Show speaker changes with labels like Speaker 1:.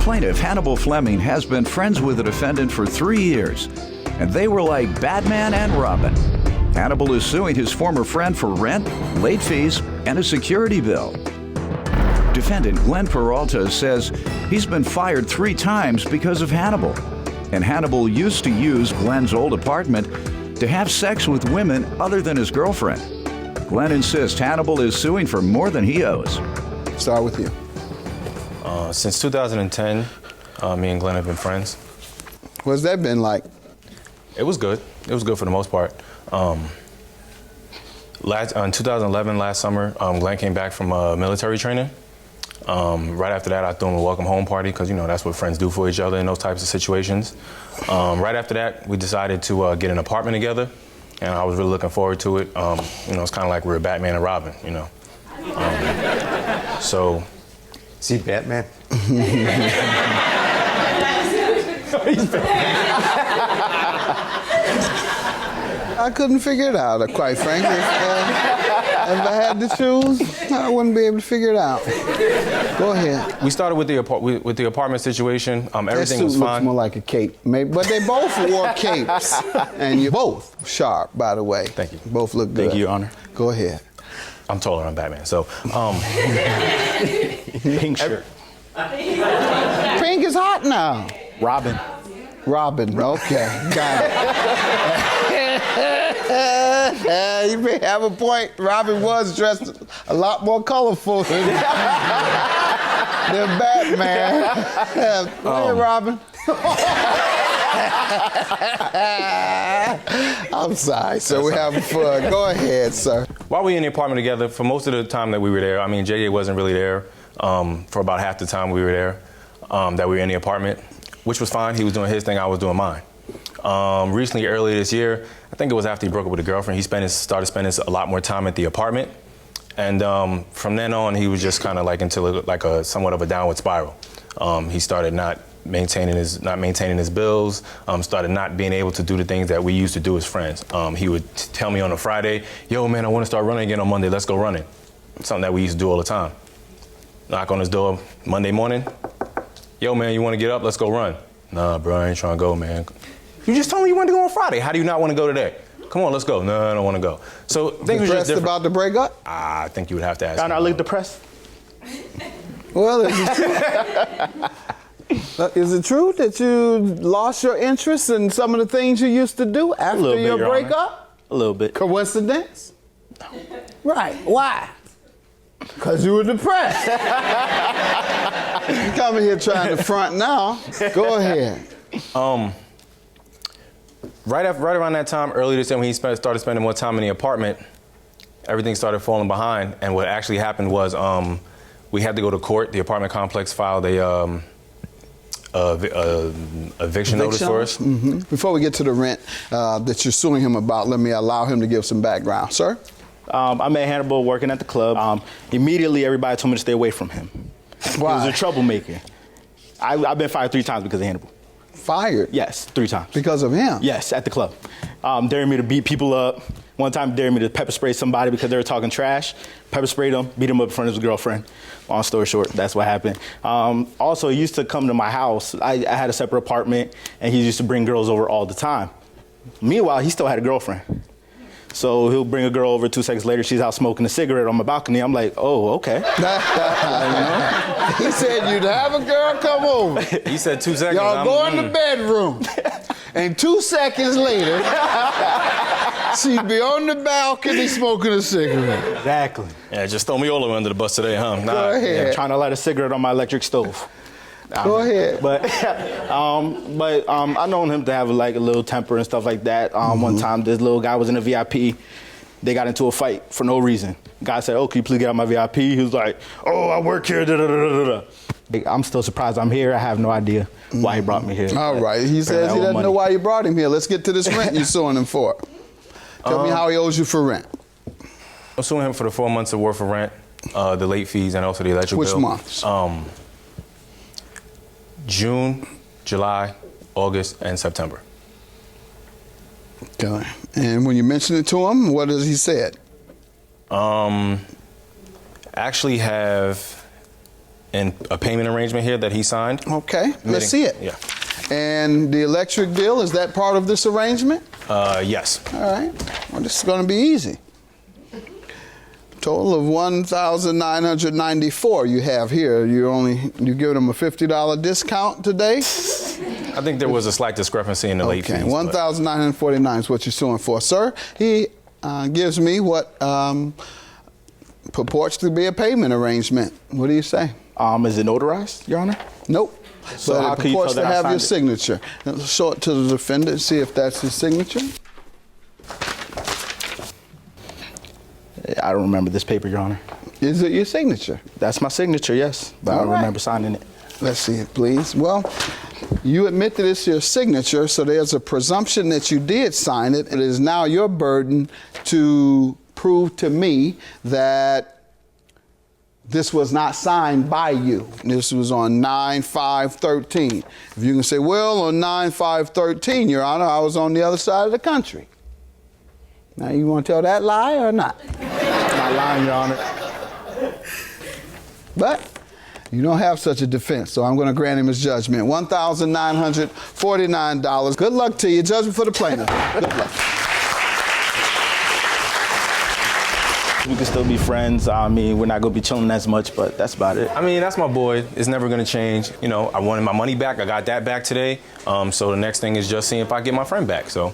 Speaker 1: Plaintiff Hannibal Fleming has been friends with the defendant for 3 years, and they were like Batman and Robin. Hannibal is suing his former friend for rent, late fees, and a security bill. Defendant Glenn Peralta says he's been fired 3 times because of Hannibal, and Hannibal used to use Glenn's old apartment to have sex with women other than his girlfriend. Glenn insists Hannibal is suing for more than he owes.
Speaker 2: Start with you.
Speaker 3: Since 2010, me and Glenn have been friends.
Speaker 2: What's that been like?
Speaker 3: It was good. It was good for the most part. In 2011, last summer, Glenn came back from military training. Right after that, I threw him a welcome home party because, you know, that's what friends do for each other in those types of situations. Right after that, we decided to get an apartment together, and I was really looking forward to it. You know, it's kind of like we were Batman and Robin, you know. So.
Speaker 4: See, Batman?
Speaker 2: I couldn't figure it out, quite frankly. If I had to choose, I wouldn't be able to figure it out. Go ahead.
Speaker 3: We started with the apartment situation. Everything
Speaker 2: that
Speaker 3: was
Speaker 2: suit
Speaker 3: fine.
Speaker 2: looks more like a cape, maybe, but they both wore capes, and you're both sharp, by the way.
Speaker 3: Thank you.
Speaker 2: Both look good.
Speaker 3: Thank you, Your Honor.
Speaker 2: Go ahead.
Speaker 3: I'm taller than Batman, so.
Speaker 4: Pink shirt.
Speaker 2: Pink is hot now.
Speaker 4: Robin.
Speaker 2: Robin, okay, got it. You may have a point. Robin was dressed a lot more colorful than Batman. Go ahead, Robin. I'm sorry, sir. We're having fun. Go ahead, sir.
Speaker 3: While we were in the apartment together, for most of the time that we were there, I mean, JJ wasn't really there for about half the time we were there, that we were in the apartment, which was fine. He was doing his thing, I was doing mine. Recently, earlier this year, I think it was after he broke up with a girlfriend, he started spending a lot more time at the apartment. And from then on, he was just kind of like into like a somewhat of a downward spiral. He started not maintaining his bills, started not being able to do the things that we used to do as friends. He would tell me on a Friday, yo man, I want to start running again on Monday, let's go running. Something that we used to do all the time. Knock on his door Monday morning, yo man, you want to get up, let's go run. Nah bro, I ain't trying to go, man. You just told me you wanted to go on Friday, how do you not want to go today? Come on, let's go. No, I don't want to go. So things were just different.
Speaker 2: About the breakup?
Speaker 3: I think you would have to ask.
Speaker 4: I look depressed.
Speaker 2: Well, is it true? Is it true that you lost your interest in some of the things you used to do after your breakup?
Speaker 4: A little bit.
Speaker 2: Coincidence? Right. Why? Because you were depressed. You coming here trying to front now. Go ahead.
Speaker 3: Right around that time, earlier this year, when he started spending more time in the apartment, everything started falling behind. And what actually happened was we had to go to court. The apartment complex filed a eviction notice for us.
Speaker 2: Mm-hmm. Before we get to the rent that you're suing him about, let me allow him to give some background. Sir?
Speaker 4: I met Hannibal working at the club. Immediately, everybody told me to stay away from him.
Speaker 2: Why?
Speaker 4: He was a troublemaker. I've been fired 3 times because of Hannibal.
Speaker 2: Fired?
Speaker 4: Yes, 3 times.
Speaker 2: Because of him?
Speaker 4: Yes, at the club. Daring me to beat people up. One time, daring me to pepper spray somebody because they were talking trash. Pepper sprayed him, beat him up in front of his girlfriend. Long story short, that's what happened. Also, he used to come to my house. I had a separate apartment, and he used to bring girls over all the time. Meanwhile, he still had a girlfriend. So he'll bring a girl over, 2 seconds later, she's out smoking a cigarette on my balcony. I'm like, oh, okay.
Speaker 2: He said you'd have a girl come over.
Speaker 3: He said 2 seconds.
Speaker 2: Y'all go in the bedroom. And 2 seconds later, she'd be on the balcony smoking a cigarette.
Speaker 4: Exactly.
Speaker 3: Yeah, just throw me all the way under the bus today, huh? Nah.
Speaker 2: Go ahead.
Speaker 4: Yeah, trying to light a cigarette on my electric stove.
Speaker 2: Go ahead.
Speaker 4: But I known him to have like a little temper and stuff like that. One time, this little guy was in a VIP. They got into a fight for no reason. Guy said, "Oh, can you please get out of my VIP?" He was like, "Oh, I work here." Da, da, da, da, da. I'm still surprised I'm here. I have no idea why he brought me here.
Speaker 2: All right. He says he doesn't know why you brought him here. Let's get to this rent you're suing him for. Tell me how he owes you for rent.
Speaker 3: I'm suing him for the 4 months of worth of rent, the late fees, and also the electric bill.
Speaker 2: Which months?
Speaker 3: June, July, August, and September.
Speaker 2: Okay. And when you mentioned it to him, what has he said?
Speaker 3: Actually have and a payment arrangement here that he signed.
Speaker 2: Okay, let's see it.
Speaker 3: Yeah.
Speaker 2: And the electric bill, is that part of this arrangement?
Speaker 3: Yes.
Speaker 2: All right. Well, this is going to be easy. Total of $1,994 you have here. You giving them a $50 discount today?
Speaker 3: I think there was a slight discrepancy in the late fees.
Speaker 2: Okay, $1,949 is what you're suing for. Sir, he gives me what purports to be a payment arrangement. What do you say?
Speaker 4: Is it notarized, Your Honor?
Speaker 2: Nope.
Speaker 4: So
Speaker 2: but
Speaker 4: how
Speaker 2: it
Speaker 4: can you
Speaker 2: purports
Speaker 4: tell
Speaker 2: to
Speaker 4: that I
Speaker 2: have your
Speaker 4: signed it?
Speaker 2: signature. Now, show it to the defendant, see if that's his signature.
Speaker 4: I don't remember this paper, Your Honor.
Speaker 2: Is it your signature?
Speaker 4: That's my signature, yes, but I don't remember signing it.
Speaker 2: Let's see it, please. Well, you admit that it's your signature, so there's a presumption that you did sign it. It is now your burden to prove to me that this was not signed by you. This was on 9/5/13. If you can say, well, on 9/5/13, Your Honor, I was on the other side of the country. Now, you want to tell that lie or not?
Speaker 4: Not lying, Your Honor.
Speaker 2: But you don't have such a defense, so I'm going to grant him his judgment. $1,949. Good luck to you. Judgment for the plaintiff. Good luck.
Speaker 4: We can still be friends. I mean, we're not going to be chilling as much, but that's about it.
Speaker 3: I mean, that's my boy. It's never going to change. You know, I wanted my money back. I got that back today. So the next thing is just seeing if I get my friend back. So